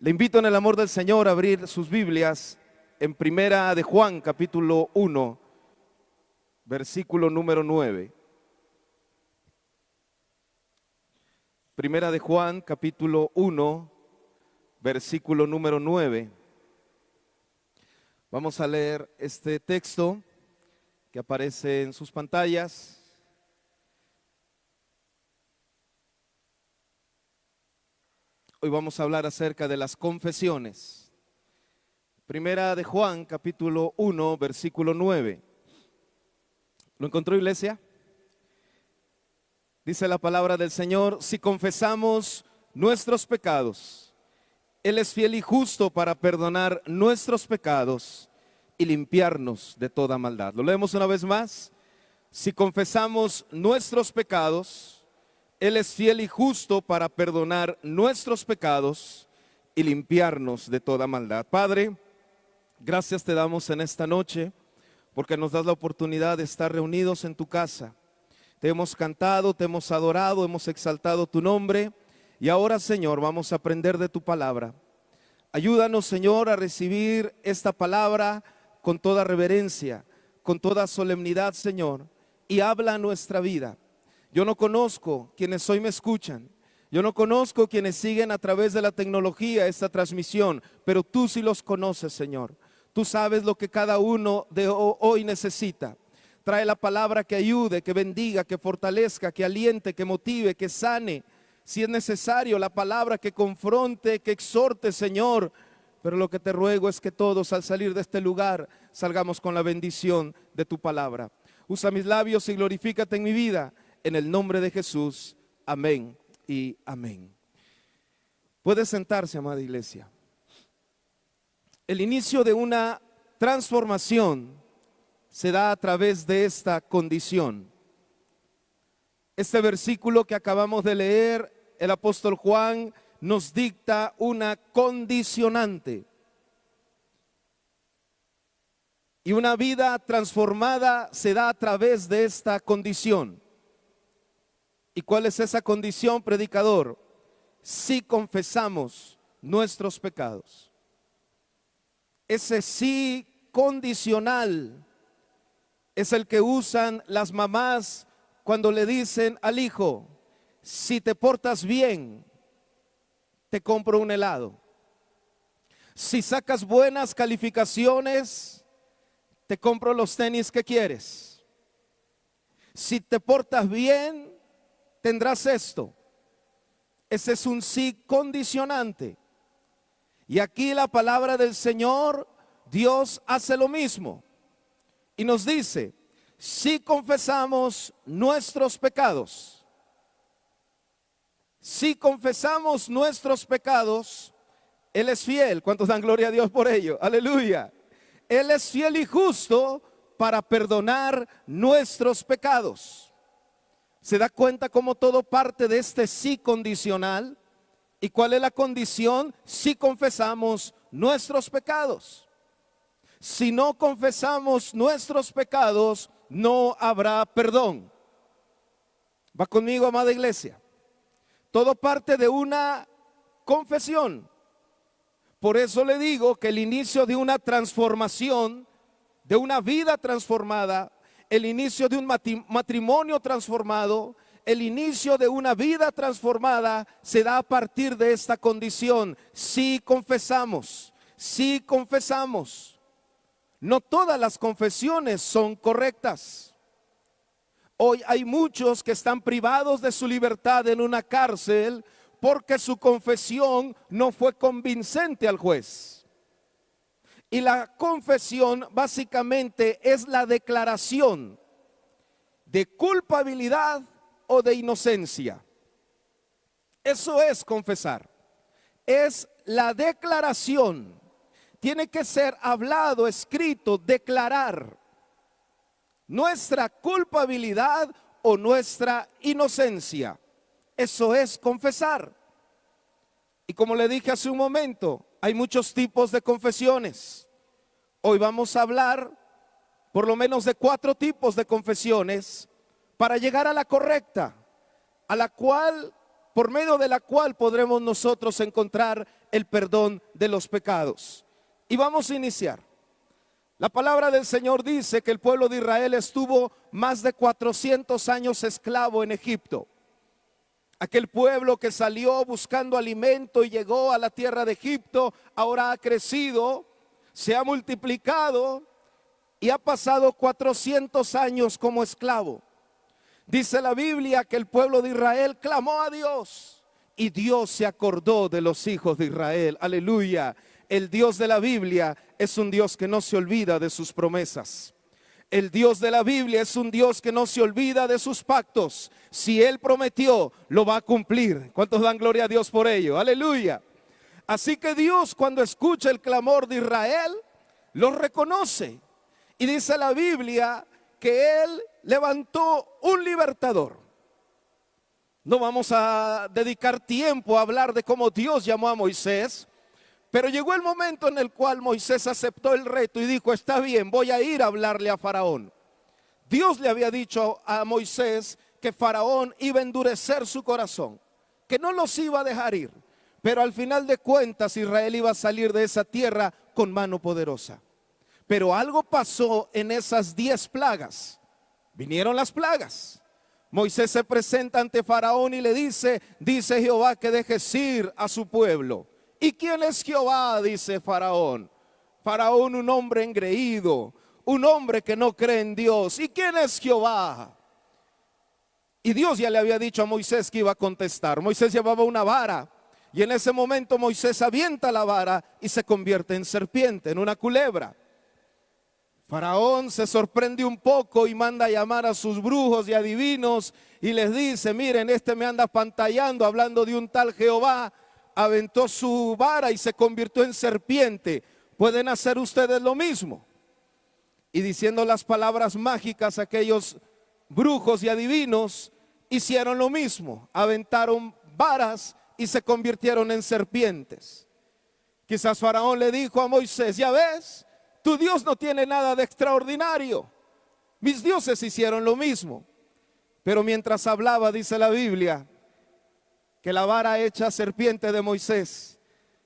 Le invito en el amor del Señor a abrir sus Biblias en Primera de Juan, capítulo 1, versículo número 9. Primera de Juan, capítulo 1, versículo número 9. Vamos a leer este texto que aparece en sus pantallas. Hoy vamos a hablar acerca de las confesiones. Primera de Juan, capítulo 1, versículo 9. ¿Lo encontró, iglesia? Dice la palabra del Señor: si confesamos nuestros pecados, Él es fiel y justo para perdonar nuestros pecados y limpiarnos de toda maldad. Lo leemos una vez más. Si confesamos nuestros pecados, Él es fiel y justo para perdonar nuestros pecados y limpiarnos de toda maldad. Padre, gracias te damos en esta noche porque nos das la oportunidad de estar reunidos en tu casa. Te hemos cantado, te hemos adorado, hemos exaltado tu nombre y ahora, Señor, vamos a aprender de tu palabra. Ayúdanos, Señor, a recibir esta palabra con toda reverencia, con toda solemnidad, Señor, y habla a nuestra vida. Yo no conozco quienes hoy me escuchan, yo no conozco quienes siguen a través de la tecnología esta transmisión, pero tú sí los conoces, Señor. Tú sabes lo que cada uno de hoy necesita. Trae la palabra que ayude, que bendiga, que fortalezca, que aliente, que motive, que sane. Si es necesario, la palabra que confronte, que exhorte, Señor. Pero lo que te ruego es que todos al salir de este lugar salgamos con la bendición de tu palabra. Usa mis labios y glorifícate en mi vida. En el nombre de Jesús, amén y amén. Puede sentarse, amada iglesia. El inicio de una transformación se da a través de esta condición. Este versículo que acabamos de leer, el apóstol Juan nos dicta una condicionante. Y una vida transformada se da a través de esta condición. ¿Y cuál es esa condición, predicador? Si confesamos nuestros pecados. Ese sí condicional es el que usan las mamás cuando le dicen al hijo: si te portas bien, te compro un helado. Si sacas buenas calificaciones, te compro los tenis que quieres. Si te portas bien, tendrás esto. Ese es un sí condicionante. Y aquí la palabra del Señor, Dios hace lo mismo. Y nos dice: si confesamos nuestros pecados, si confesamos nuestros pecados, Él es fiel. ¿Cuántos dan gloria a Dios por ello? Aleluya. Él es fiel y justo para perdonar nuestros pecados. ¿Se da cuenta cómo todo parte de este sí condicional? ¿Y cuál es la condición? Si confesamos nuestros pecados. Si no confesamos nuestros pecados, no habrá perdón. ¿Va conmigo, amada iglesia? Todo parte de una confesión. Por eso le digo que el inicio de una transformación, de una vida transformada, el inicio de un matrimonio transformado, el inicio de una vida transformada se da a partir de esta condición. Si confesamos, si confesamos. No todas las confesiones son correctas. Hoy hay muchos que están privados de su libertad en una cárcel porque su confesión no fue convincente al juez. Y la confesión básicamente es la declaración de culpabilidad o de inocencia. Eso es confesar. Es la declaración. Tiene que ser hablado, escrito, declarar nuestra culpabilidad o nuestra inocencia. Eso es confesar. Y como le dije hace un momento, hay muchos tipos de confesiones. Hoy vamos a hablar por lo menos de 4 tipos de confesiones para llegar a la correcta, a la cual por medio de la cual podremos nosotros encontrar el perdón de los pecados. Y vamos a iniciar. La palabra del Señor dice que el pueblo de Israel estuvo más de 400 años esclavo en Egipto. Aquel pueblo que salió buscando alimento y llegó a la tierra de Egipto, ahora ha crecido, se ha multiplicado y ha pasado 400 años como esclavo. Dice la Biblia que el pueblo de Israel clamó a Dios y Dios se acordó de los hijos de Israel. Aleluya. El Dios de la Biblia es un Dios que no se olvida de sus promesas. El Dios de la Biblia es un Dios que no se olvida de sus pactos. Si Él prometió, lo va a cumplir. ¿Cuántos dan gloria a Dios por ello? Aleluya. Así que Dios, cuando escucha el clamor de Israel, lo reconoce. Y dice la Biblia que Él levantó un libertador. No vamos a dedicar tiempo a hablar de cómo Dios llamó a Moisés, pero llegó el momento en el cual Moisés aceptó el reto y dijo: está bien, voy a ir a hablarle a Faraón. Dios le había dicho a Moisés que Faraón iba a endurecer su corazón, que no los iba a dejar ir, pero al final de cuentas Israel iba a salir de esa tierra con mano poderosa. Pero algo pasó en esas 10 plagas. Vinieron las plagas. Moisés se presenta ante Faraón y le dice: dice Jehová que dejes ir a su pueblo. ¿Y quién es Jehová?, dice Faraón. Faraón, un hombre engreído, un hombre que no cree en Dios. ¿Y quién es Jehová? Y Dios ya le había dicho a Moisés que iba a contestar. Moisés llevaba una vara y en ese momento Moisés avienta la vara y se convierte en serpiente, en una culebra. Faraón se sorprende un poco y manda a llamar a sus brujos y adivinos y les dice: miren, este me anda pantallando hablando de un tal Jehová. Aventó su vara y se convirtió en serpiente. ¿Pueden hacer ustedes lo mismo? Y diciendo las palabras mágicas, aquellos brujos y adivinos hicieron lo mismo. Aventaron varas y se convirtieron en serpientes. Quizás Faraón le dijo a Moisés: ya ves, tu Dios no tiene nada de extraordinario. Mis dioses hicieron lo mismo. Pero mientras hablaba, dice la Biblia, que la vara hecha serpiente de Moisés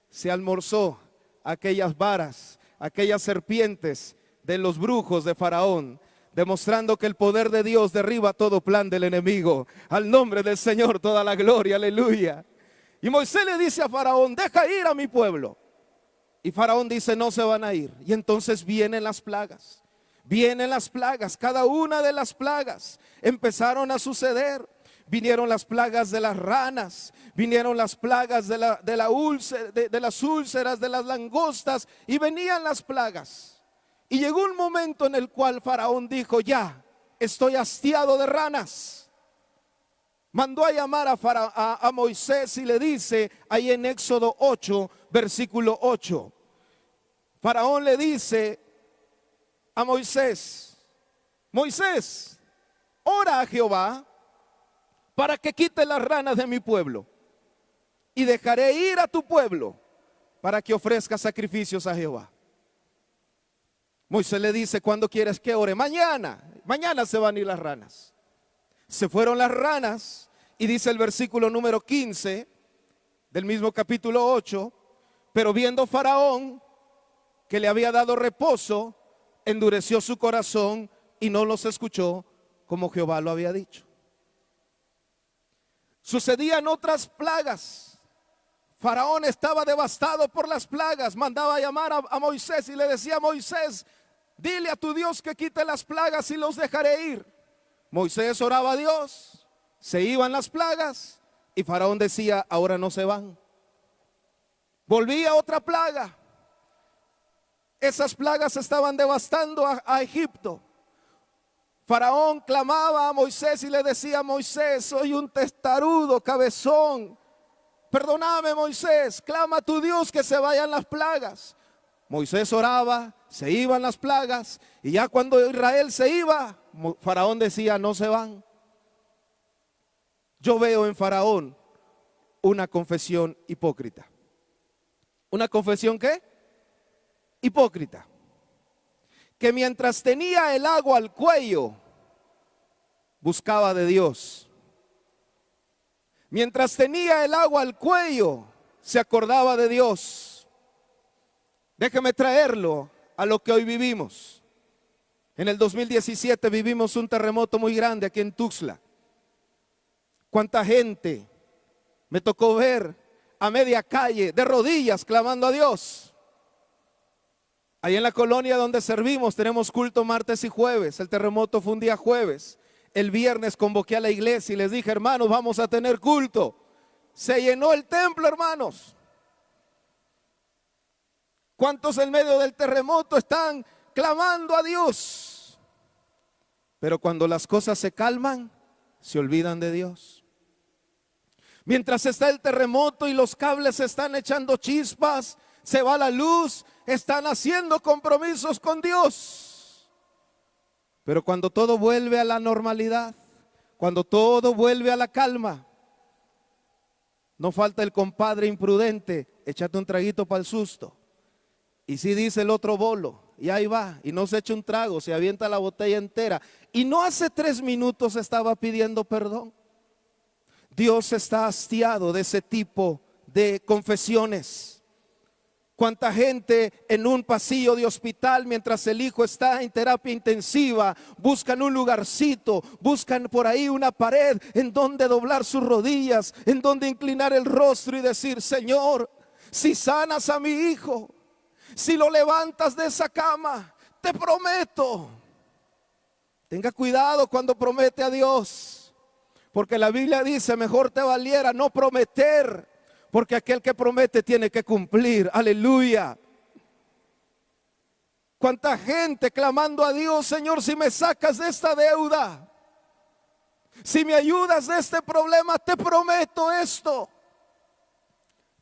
se almorzó aquellas varas, aquellas serpientes de los brujos de Faraón, demostrando que el poder de Dios derriba todo plan del enemigo. Al nombre del Señor toda la gloria, aleluya. Y Moisés le dice a Faraón: deja ir a mi pueblo. Y Faraón dice: no se van a ir. Y entonces vienen las plagas. Vienen las plagas, cada una de las plagas empezaron a suceder. Vinieron las plagas de las ranas, vinieron las plagas de las úlceras, de las langostas, y venían las plagas. Y llegó un momento en el cual Faraón dijo: ya, estoy hastiado de ranas. Mandó a llamar a Moisés y le dice, ahí en Éxodo 8, versículo 8. Faraón le dice a Moisés: Moisés, ora a Jehová para que quite las ranas de mi pueblo, y dejaré ir a tu pueblo para que ofrezca sacrificios a Jehová. Moisés le dice: ¿cuándo quieres que ore? Mañana se van a ir las ranas. Se fueron las ranas, y dice el versículo número 15 del mismo capítulo 8, pero viendo Faraón que le había dado reposo, endureció su corazón y no los escuchó como Jehová lo había dicho. Sucedían otras plagas. Faraón estaba devastado por las plagas. Mandaba a llamar a Moisés y le decía: Moisés, dile a tu Dios que quite las plagas y los dejaré ir. Moisés oraba a Dios, se iban las plagas y Faraón decía: ahora no se van. Volvía otra plaga. Esas plagas estaban devastando a Egipto. Faraón clamaba a Moisés y le decía: Moisés, soy un testarudo, cabezón. Perdóname, Moisés, clama a tu Dios que se vayan las plagas. Moisés oraba, se iban las plagas, y ya cuando Israel se iba, Faraón decía: no se van. Yo veo en Faraón una confesión hipócrita. ¿Una confesión qué? Hipócrita. Que mientras tenía el agua al cuello, buscaba de Dios. Mientras tenía el agua al cuello, se acordaba de Dios. Déjeme traerlo a lo que hoy vivimos. En el 2017 vivimos un terremoto muy grande aquí en Tuxtla. ¿Cuánta gente me tocó ver a media calle de rodillas clamando a Dios? Ahí en la colonia donde servimos tenemos culto martes y jueves. El terremoto fue un día jueves. El viernes convoqué a la iglesia y les dije, hermanos, vamos a tener culto. Se llenó el templo, hermanos. ¿Cuántos en medio del terremoto están clamando a Dios? Pero cuando las cosas se calman, se olvidan de Dios. Mientras está el terremoto y los cables se están echando chispas, se va la luz, están haciendo compromisos con Dios. Pero cuando todo vuelve a la normalidad, cuando todo vuelve a la calma, no falta el compadre imprudente, échate un traguito para el susto. Y si dice el otro bolo, y ahí va, y no se echa un trago, se avienta la botella entera. Y no hace 3 minutos estaba pidiendo perdón. Dios está hastiado de ese tipo de confesiones. Cuánta gente en un pasillo de hospital mientras el hijo está en terapia intensiva, buscan un lugarcito, buscan por ahí una pared en donde doblar sus rodillas, en donde inclinar el rostro y decir, Señor, si sanas a mi hijo, si lo levantas de esa cama, te prometo. Tenga cuidado cuando promete a Dios, porque la Biblia dice, mejor te valiera no prometer, porque aquel que promete tiene que cumplir. Aleluya. Cuánta gente clamando a Dios, Señor, si me sacas de esta deuda, si me ayudas de este problema, te prometo esto.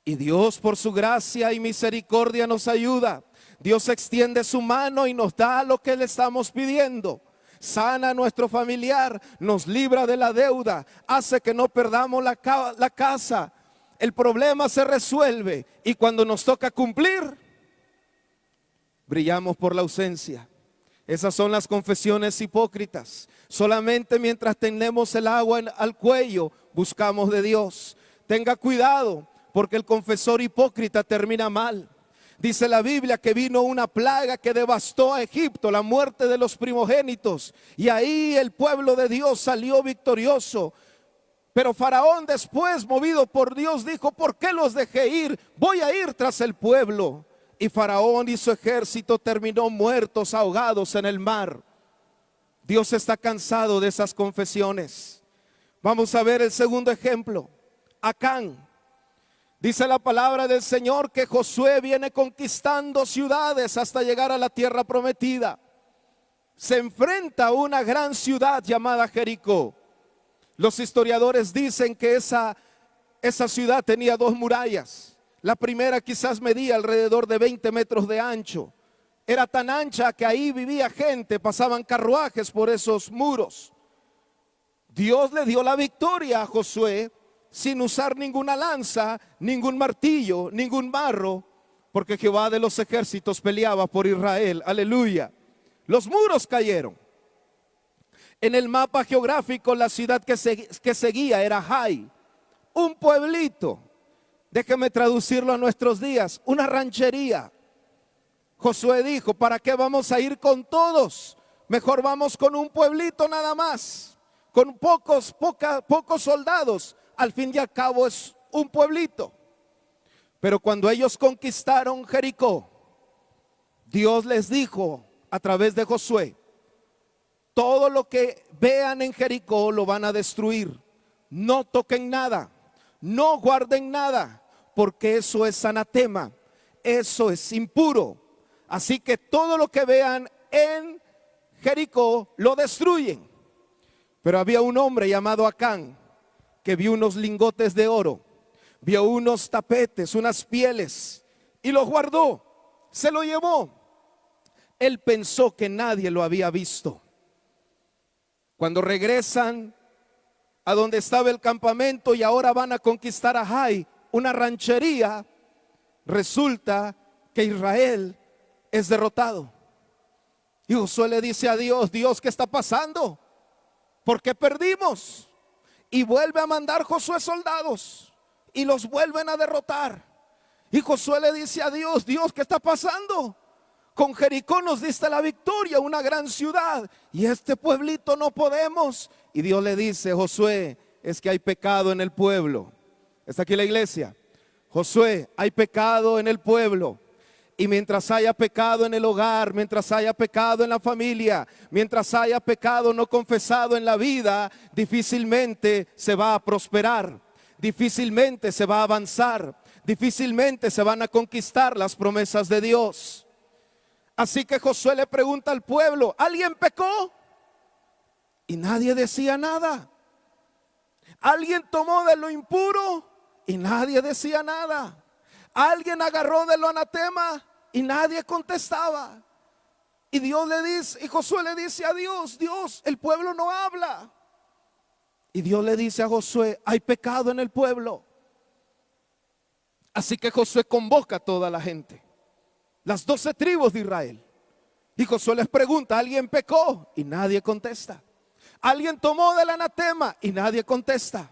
Y Dios por su gracia y misericordia nos ayuda. Dios extiende su mano y nos da lo que le estamos pidiendo. Sana a nuestro familiar, nos libra de la deuda, hace que no perdamos la casa. El problema se resuelve y cuando nos toca cumplir, brillamos por la ausencia. Esas son las confesiones hipócritas. Solamente mientras tenemos el agua al cuello, buscamos de Dios. Tenga cuidado, porque el confesor hipócrita termina mal. Dice la Biblia que vino una plaga que devastó a Egipto, la muerte de los primogénitos. Y ahí el pueblo de Dios salió victorioso. Pero Faraón después, movido por Dios, dijo, ¿por qué los dejé ir? Voy a ir tras el pueblo. Y Faraón y su ejército terminó muertos, ahogados en el mar. Dios está cansado de esas confesiones. Vamos a ver el segundo ejemplo. Acán. Dice la palabra del Señor que Josué viene conquistando ciudades hasta llegar a la tierra prometida. Se enfrenta a una gran ciudad llamada Jericó. Los historiadores dicen que esa ciudad tenía 2 murallas. La primera quizás medía alrededor de 20 metros de ancho. Era tan ancha que ahí vivía gente, pasaban carruajes por esos muros. Dios le dio la victoria a Josué sin usar ninguna lanza, ningún martillo, ningún marro, porque Jehová de los ejércitos peleaba por Israel. Aleluya. Los muros cayeron. En el mapa geográfico la ciudad que seguía era Jai, un pueblito. Déjeme traducirlo a nuestros días, una ranchería. Josué dijo, ¿para qué vamos a ir con todos? Mejor vamos con un pueblito nada más, con pocos soldados. Al fin y al cabo es un pueblito. Pero cuando ellos conquistaron Jericó, Dios les dijo a través de Josué, todo lo que vean en Jericó lo van a destruir. No toquen nada, no guarden nada, porque eso es anatema, eso es impuro. Así que todo lo que vean en Jericó lo destruyen. Pero había un hombre llamado Acán que vio unos lingotes de oro, vio unos tapetes, unas pieles y los guardó, se lo llevó. Él pensó que nadie lo había visto. Cuando regresan a donde estaba el campamento y ahora van a conquistar a Jai, una ranchería, resulta que Israel es derrotado. Y Josué le dice a Dios, Dios, ¿qué está pasando? ¿Por qué perdimos? Y vuelve a mandar Josué soldados y los vuelven a derrotar. Y Josué le dice a Dios: Dios, ¿qué está pasando? Con Jericó nos diste la victoria, una gran ciudad, y este pueblito no podemos. Y Dios le dice: Josué, es que hay pecado en el pueblo. ¿Está aquí la iglesia? Josué, hay pecado en el pueblo. Y mientras haya pecado en el hogar, mientras haya pecado en la familia, mientras haya pecado no confesado en la vida, difícilmente se va a prosperar, difícilmente se va a avanzar, difícilmente se van a conquistar las promesas de Dios. Así que Josué le pregunta al pueblo: ¿alguien pecó? Y nadie decía nada. ¿Alguien tomó de lo impuro? Y nadie decía nada. ¿Alguien agarró de lo anatema? Y nadie contestaba. Y Dios le dice, y Josué le dice a Dios: Dios, el pueblo no habla. Y Dios le dice a Josué: hay pecado en el pueblo. Así que Josué convoca a toda la gente, las 12 tribus de Israel. Y Josué les pregunta: ¿alguien pecó? Y nadie contesta. ¿Alguien tomó del anatema? Y nadie contesta.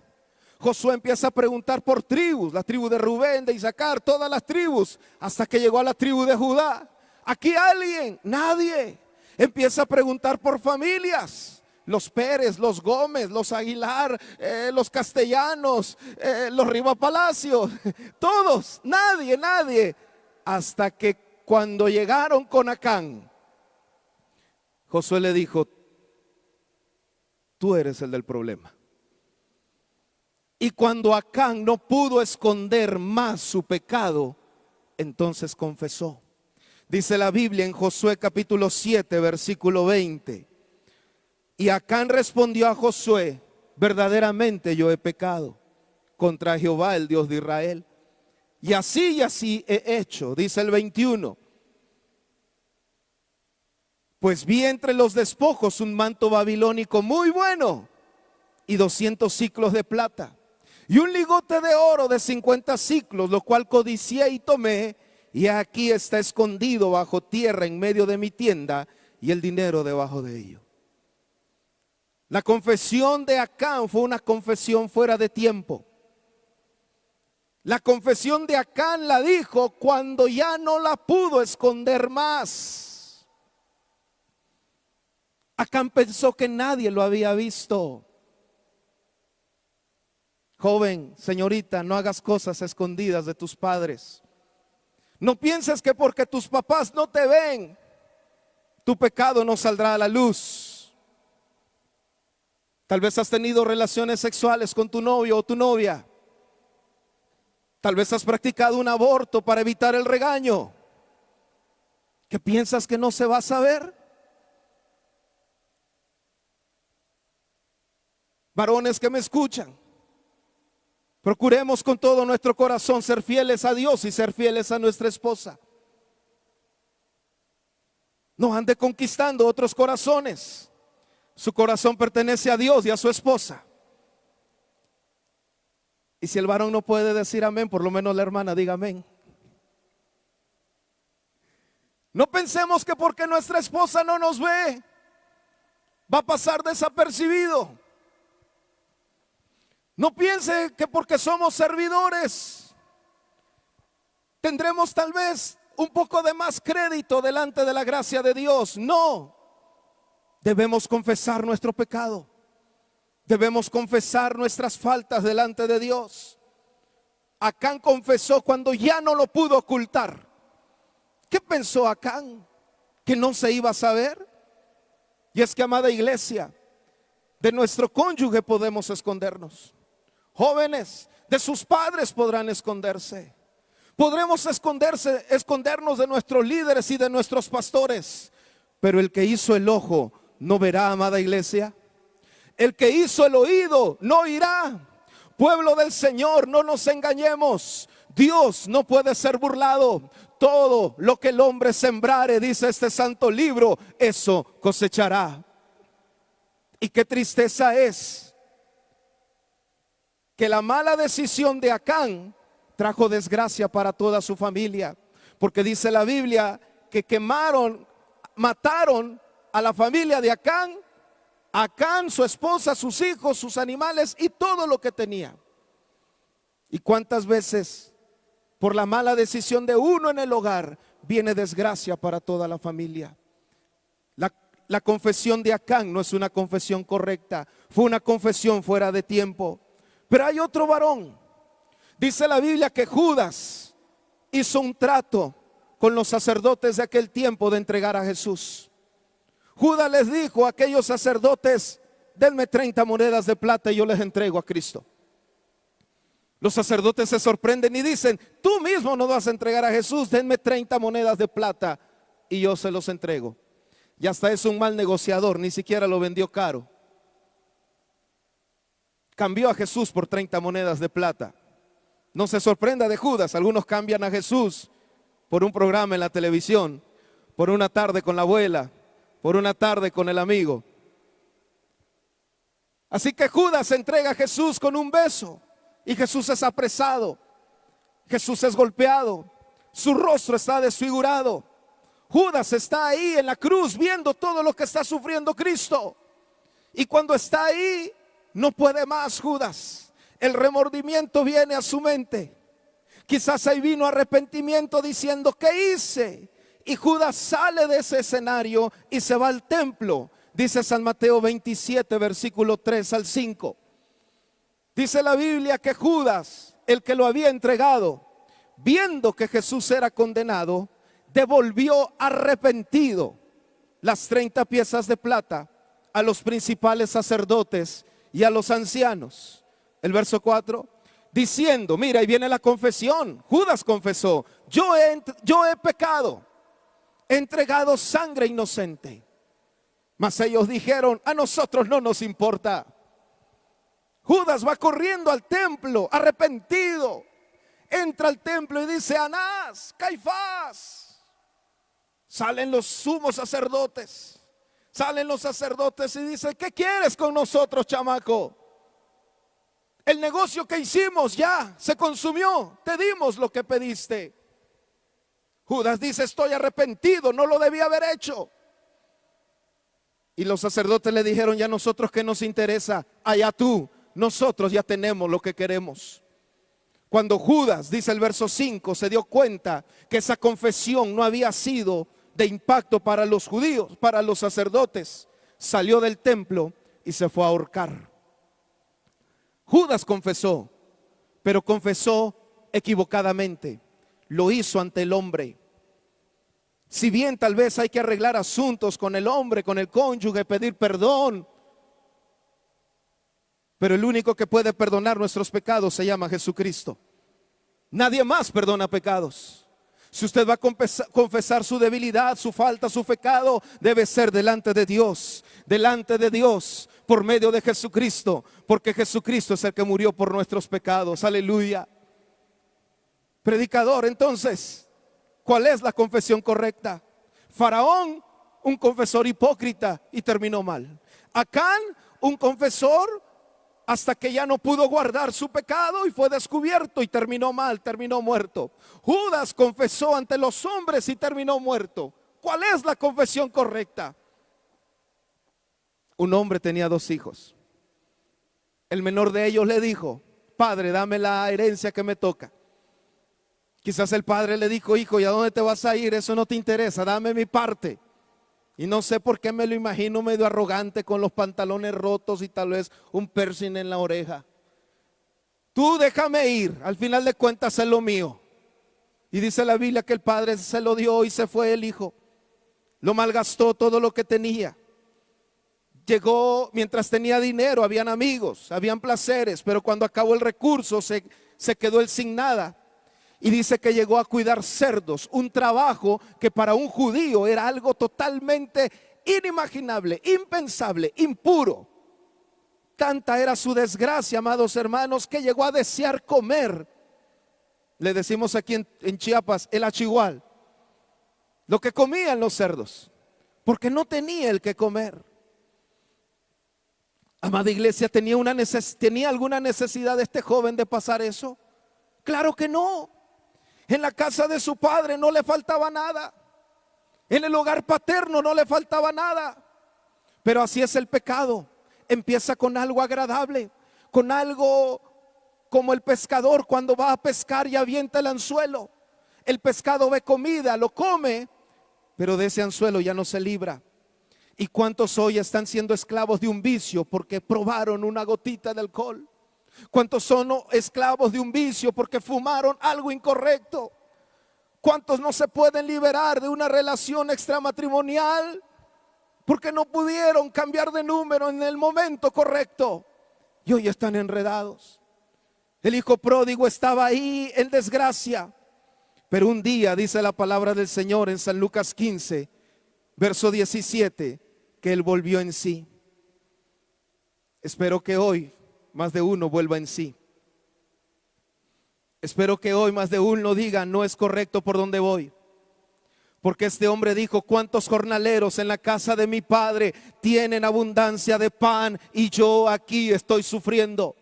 Josué empieza a preguntar por tribus, la tribu de Rubén, de Isaacar, todas las tribus, hasta que llegó a la tribu de Judá. ¿Aquí alguien? Nadie. Empieza a preguntar por familias: los Pérez, los Gómez, los Aguilar, los Castellanos, los Rivapalacio, todos, nadie. Hasta que cuando llegaron con Acán, Josué le dijo: tú eres el del problema. Y cuando Acán no pudo esconder más su pecado, entonces confesó. Dice la Biblia en Josué capítulo 7, versículo 20. Y Acán respondió a Josué: verdaderamente yo he pecado contra Jehová, el Dios de Israel. Y así he hecho. Dice el 21. Pues vi entre los despojos un manto babilónico muy bueno y 200 siclos de plata y un ligote de oro de 50 siclos, lo cual codicié y tomé, y aquí está escondido bajo tierra en medio de mi tienda, y el dinero debajo de ello. La confesión de Acán fue una confesión fuera de tiempo. La confesión de Acán la dijo cuando ya no la pudo esconder más. Acán pensó que nadie lo había visto. Joven, señorita, no hagas cosas escondidas de tus padres. No pienses que porque tus papás no te ven, tu pecado no saldrá a la luz. Tal vez has tenido relaciones sexuales con tu novio o tu novia. Tal vez has practicado un aborto para evitar el regaño. ¿Qué piensas que no se va a saber? Varones que me escuchan, procuremos con todo nuestro corazón ser fieles a Dios y ser fieles a nuestra esposa. No ande conquistando otros corazones. Su corazón pertenece a Dios y a su esposa. Y si el varón no puede decir amén, por lo menos la hermana diga amén. No pensemos que porque nuestra esposa no nos ve, va a pasar desapercibido. No piense que porque somos servidores tendremos tal vez un poco de más crédito delante de la gracia de Dios. No, debemos confesar nuestro pecado. Debemos confesar nuestras faltas delante de Dios. Acán confesó cuando ya no lo pudo ocultar. ¿Qué pensó Acán? ¿Que no se iba a saber? Y es que, amada iglesia, de nuestro cónyuge podemos escondernos. Jóvenes, de sus padres podrán esconderse. Podremos escondernos de nuestros líderes y de nuestros pastores. Pero el que hizo el ojo no verá, amada iglesia. El que hizo el oído no oirá. Pueblo del Señor, no nos engañemos. Dios no puede ser burlado. Todo lo que el hombre sembrare, dice este santo libro, eso cosechará. Y qué tristeza es que la mala decisión de Acán trajo desgracia para toda su familia. Porque dice la Biblia que mataron a la familia de Acán Acán, su esposa, sus hijos, sus animales y todo lo que tenía. ¿Y cuántas veces por la mala decisión de uno en el hogar viene desgracia para toda la familia? La confesión de Acán no es una confesión correcta, fue una confesión fuera de tiempo. Pero hay otro varón. Dice la Biblia que Judas hizo un trato con los sacerdotes de aquel tiempo de entregar a Jesús. Judas les dijo a aquellos sacerdotes: denme 30 monedas de plata y yo les entrego a Cristo. Los sacerdotes se sorprenden y dicen: tú mismo no vas a entregar a Jesús, denme 30 monedas de plata y yo se los entrego. Y hasta es un mal negociador, ni siquiera lo vendió caro. Cambió a Jesús por 30 monedas de plata. No se sorprenda de Judas, algunos cambian a Jesús por un programa en la televisión, por una tarde con la abuela, por una tarde con el amigo. Así que Judas entrega a Jesús con un beso y Jesús es apresado, Jesús es golpeado, su rostro está desfigurado. Judas está ahí en la cruz viendo todo lo que está sufriendo Cristo. Y cuando está ahí, no puede más Judas. El remordimiento viene a su mente. Quizás ahí vino arrepentimiento diciendo: ¿qué hice? Y Judas sale de ese escenario y se va al templo. Dice San Mateo 27, versículo 3 al 5. Dice la Biblia que Judas, el que lo había entregado, viendo que Jesús era condenado, devolvió arrepentido las 30 piezas de plata a los principales sacerdotes y a los ancianos. El verso 4, diciendo, mira, ahí viene la confesión. Judas confesó: yo he pecado, he entregado sangre inocente. Mas ellos dijeron: a nosotros no nos importa. Judas va corriendo al templo arrepentido. Entra al templo y dice: Anás, Caifás. Salen los sumos sacerdotes. Salen los sacerdotes y dicen: ¿qué quieres con nosotros, chamaco? El negocio que hicimos ya se consumió. Te dimos lo que pediste. Judas dice: estoy arrepentido, no lo debí haber hecho. Y los sacerdotes le dijeron: ya nosotros qué nos interesa, allá tú, nosotros ya tenemos lo que queremos. Cuando Judas, dice el verso 5, se dio cuenta que esa confesión no había sido de impacto para los judíos, para los sacerdotes, salió del templo y se fue a ahorcar. Judas confesó, pero confesó equivocadamente. Lo hizo ante el hombre. Si bien tal vez hay que arreglar asuntos con el hombre, con el cónyuge, pedir perdón, pero el único que puede perdonar nuestros pecados se llama Jesucristo. Nadie más perdona pecados. Si usted va a confesar su debilidad, su falta, su pecado, debe ser delante de Dios, por medio de Jesucristo, porque Jesucristo es el que murió por nuestros pecados. Aleluya. Predicador, entonces, ¿cuál es la confesión correcta? Faraón, un confesor hipócrita y terminó mal. Acán, un confesor hasta que ya no pudo guardar su pecado y fue descubierto y terminó mal, terminó muerto. Judas confesó ante los hombres y terminó muerto. ¿Cuál es la confesión correcta? Un hombre tenía 2 hijos. El menor de ellos le dijo: padre, dame la herencia que me toca. Quizás el padre le dijo: hijo, ¿y a dónde te vas a ir? Eso no te interesa, dame mi parte. Y no sé por qué me lo imagino medio arrogante, con los pantalones rotos y tal vez un piercing en la oreja. Tú déjame ir, al final de cuentas es lo mío. Y dice la Biblia que el padre se lo dio y se fue el hijo. Lo malgastó todo lo que tenía. Llegó mientras tenía dinero, habían amigos, habían placeres, pero cuando acabó el recurso se quedó él sin nada. Y dice que llegó a cuidar cerdos, un trabajo que para un judío era algo totalmente inimaginable, impensable, impuro. Tanta era su desgracia, amados hermanos, que llegó a desear comer. Le decimos aquí en Chiapas, el achigual, lo que comían los cerdos, porque no tenía el que comer. Amada iglesia, ¿tenía alguna necesidad este joven de pasar eso? Claro que no. En la casa de su padre no le faltaba nada. En el hogar paterno no le faltaba nada. Pero así es el pecado. Empieza con algo agradable, con algo como el pescador cuando va a pescar y avienta el anzuelo. El pescado ve comida, lo come, pero de ese anzuelo ya no se libra. ¿Y cuántos hoy están siendo esclavos de un vicio porque probaron una gotita de alcohol? ¿Cuántos son esclavos de un vicio porque fumaron algo incorrecto? ¿Cuántos no se pueden liberar de una relación extramatrimonial porque no pudieron cambiar de número en el momento correcto? Y hoy están enredados. El hijo pródigo estaba ahí en desgracia, pero un día dice la palabra del Señor en San Lucas 15, verso 17, que él volvió en sí. Espero que hoy más de uno vuelva en sí. Espero que hoy más de uno diga: no es correcto por donde voy. Porque este hombre dijo: ¿cuántos jornaleros en la casa de mi padre tienen abundancia de pan y yo aquí estoy sufriendo?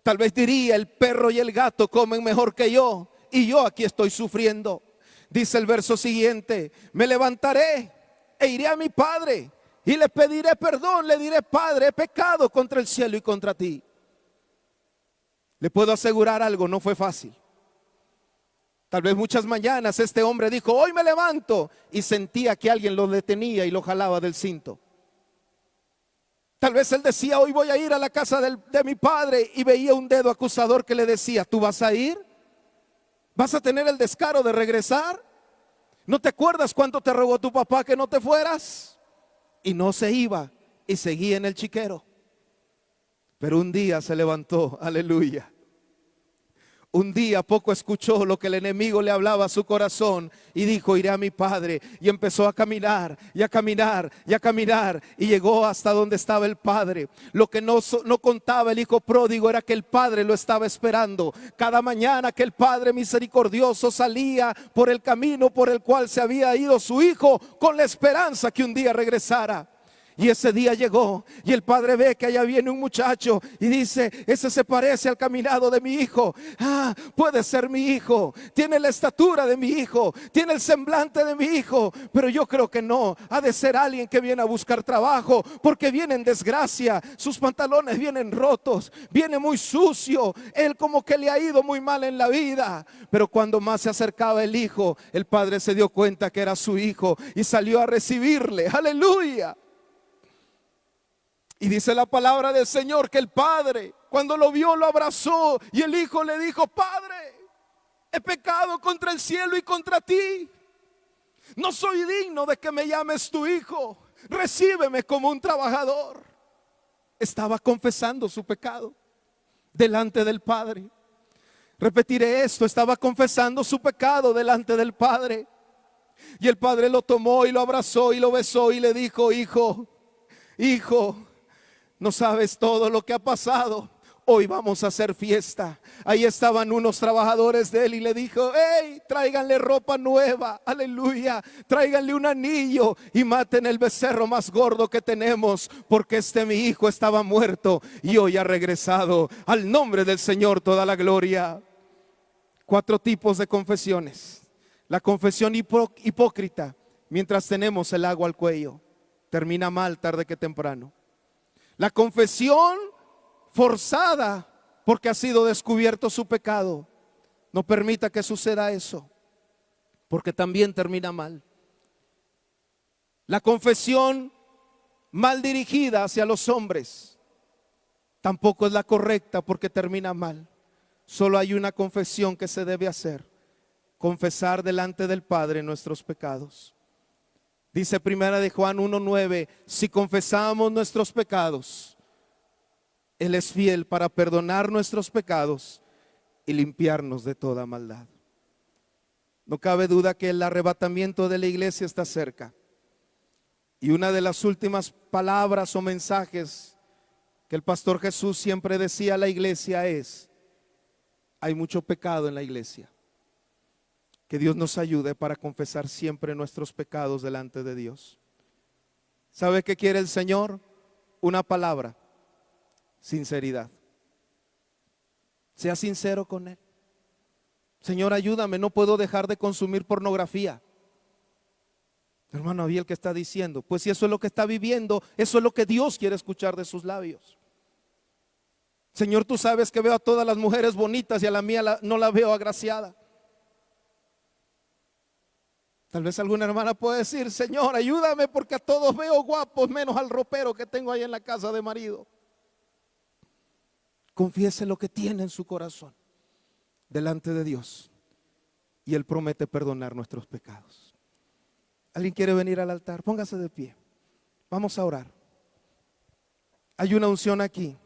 Tal vez diría: el perro y el gato comen mejor que yo y yo aquí estoy sufriendo. Dice el verso siguiente: me levantaré e iré a mi padre y le pediré perdón, le diré: Padre, he pecado contra el cielo y contra ti. Le puedo asegurar algo, no fue fácil. Tal vez muchas mañanas este hombre dijo: hoy me levanto, y sentía que alguien lo detenía y lo jalaba del cinto. Tal vez él decía: hoy voy a ir a la casa de mi padre, y veía un dedo acusador que le decía: ¿tú vas a ir? ¿Vas a tener el descaro de regresar? ¿No te acuerdas cuánto te rogó tu papá que no te fueras? Y no se iba y seguía en el chiquero. Pero un día se levantó, aleluya. Un día poco escuchó lo que el enemigo le hablaba a su corazón y dijo: iré a mi padre. Y empezó a caminar y a caminar y a caminar, y llegó hasta donde estaba el padre. Lo que no contaba el hijo pródigo era que el padre lo estaba esperando. Cada mañana que el padre misericordioso salía por el camino por el cual se había ido su hijo, con la esperanza que un día regresara. Y ese día llegó, y el padre ve que allá viene un muchacho y dice: ese se parece al caminado de mi hijo. Puede ser mi hijo, tiene la estatura de mi hijo, tiene el semblante de mi hijo, pero yo creo que no, ha de ser alguien que viene a buscar trabajo, porque viene en desgracia, sus pantalones vienen rotos, viene muy sucio, él como que le ha ido muy mal en la vida. Pero cuando más se acercaba el hijo, el padre se dio cuenta que era su hijo y salió a recibirle, aleluya. Y dice la palabra del Señor que el padre, cuando lo vio, lo abrazó, y el hijo le dijo: Padre, he pecado contra el cielo y contra ti. No soy digno de que me llames tu hijo. Recíbeme como un trabajador. Estaba confesando su pecado delante del Padre. Repetiré esto: estaba confesando su pecado delante del Padre. Y el Padre lo tomó y lo abrazó y lo besó y le dijo: hijo, no sabes todo lo que ha pasado. Hoy vamos a hacer fiesta. Ahí estaban unos trabajadores de él y le dijo: hey, tráiganle ropa nueva, aleluya, tráiganle un anillo y maten el becerro más gordo que tenemos, porque mi hijo estaba muerto y hoy ha regresado. Al nombre del Señor toda la gloria. 4 tipos de confesiones. La confesión hipócrita, mientras tenemos el agua al cuello, termina mal tarde que temprano. La confesión forzada, porque ha sido descubierto su pecado. No permita que suceda eso, porque también termina mal. La confesión mal dirigida hacia los hombres tampoco es la correcta, porque termina mal. Solo hay una confesión que se debe hacer: confesar delante del Padre nuestros pecados. Dice primera de Juan 1:9: si confesamos nuestros pecados, Él es fiel para perdonar nuestros pecados y limpiarnos de toda maldad. No cabe duda que el arrebatamiento de la iglesia está cerca. Y una de las últimas palabras o mensajes que el pastor Jesús siempre decía a la iglesia es: hay mucho pecado en la iglesia. Que Dios nos ayude para confesar siempre nuestros pecados delante de Dios. ¿Sabe qué quiere el Señor? Una palabra: sinceridad. Sea sincero con Él. Señor, ayúdame, no puedo dejar de consumir pornografía. Hermano Abiel, ¿qué está diciendo? Pues si eso es lo que está viviendo, eso es lo que Dios quiere escuchar de sus labios. Señor, tú sabes que veo a todas las mujeres bonitas y a la mía no la veo agraciada. Tal vez alguna hermana puede decir: Señor, ayúdame porque a todos veo guapos menos al ropero que tengo ahí en la casa de marido. Confiese lo que tiene en su corazón delante de Dios y Él promete perdonar nuestros pecados. ¿Alguien quiere venir al altar? Póngase de pie. Vamos a orar. Hay una unción aquí.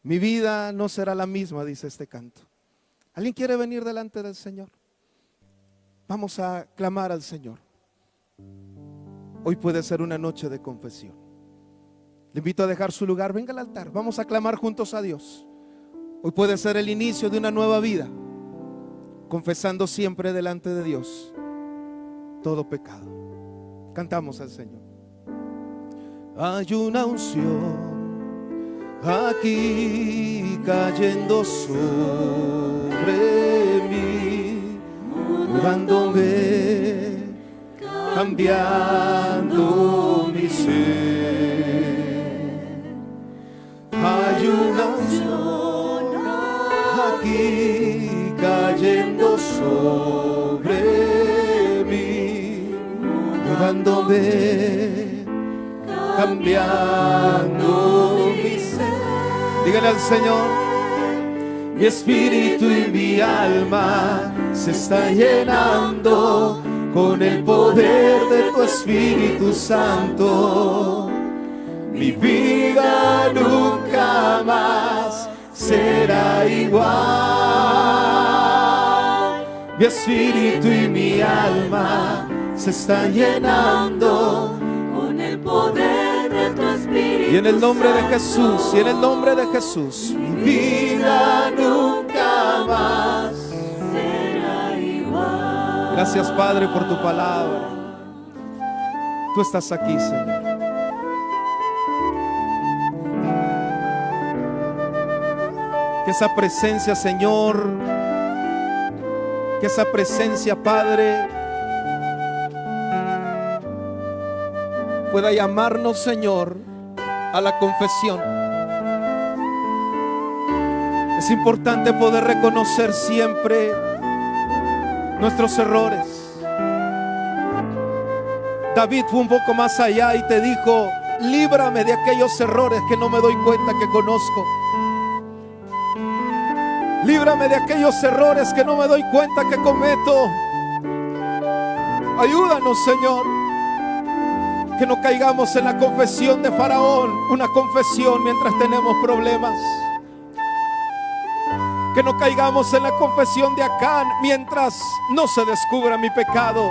Mi vida no será la misma, dice este canto. ¿Alguien quiere venir delante del Señor? Vamos a clamar al Señor. Hoy puede ser una noche de confesión. Le invito a dejar su lugar. Venga al altar. Vamos a clamar juntos a Dios. Hoy puede ser el inicio de una nueva vida, confesando siempre delante de Dios todo pecado. Cantamos al Señor. Hay una unción aquí cayendo sobre mí, mudándome, cambiando mi ser. Hay una unción aquí cayendo sobre mí, mudándome, cambiando mi ser. Dígale al Señor: mi espíritu y mi alma se está llenando con el poder de tu Espíritu Santo. Mi vida nunca más será igual. Mi espíritu y mi alma se están llenando con el poder de tu Espíritu. Y en el nombre de Jesús, y en el nombre de Jesús, mi vida nunca más será igual. Gracias, Padre, por tu palabra. Tú estás aquí, Señor. Que esa presencia, Señor, que esa presencia, Padre, pueda llamarnos, Señor, a la confesión. Es importante poder reconocer siempre nuestros errores. David fue un poco más allá y te dijo: líbrame de aquellos errores que no me doy cuenta que conozco. Líbrame de aquellos errores que no me doy cuenta que cometo. Ayúdanos, Señor, que no caigamos en la confesión de Faraón, una confesión mientras tenemos problemas. Que no caigamos en la confesión de Acán mientras no se descubra mi pecado.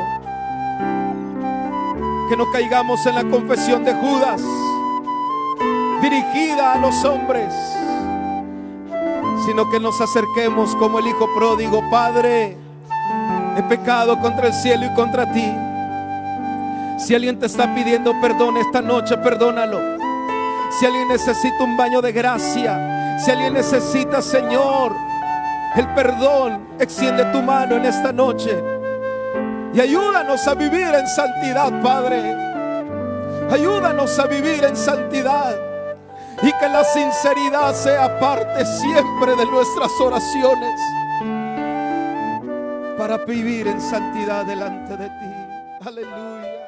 Que no caigamos en la confesión de Judas, dirigida a los hombres, sino que nos acerquemos como el hijo pródigo: Padre, he pecado contra el cielo y contra ti. Si alguien te está pidiendo perdón esta noche, perdónalo. Si alguien necesita un baño de gracia, si alguien necesita, Señor, el perdón, extiende tu mano en esta noche y ayúdanos a vivir en santidad, Padre. Ayúdanos a vivir en santidad. Y que la sinceridad sea parte siempre de nuestras oraciones, para vivir en santidad delante de ti. Aleluya.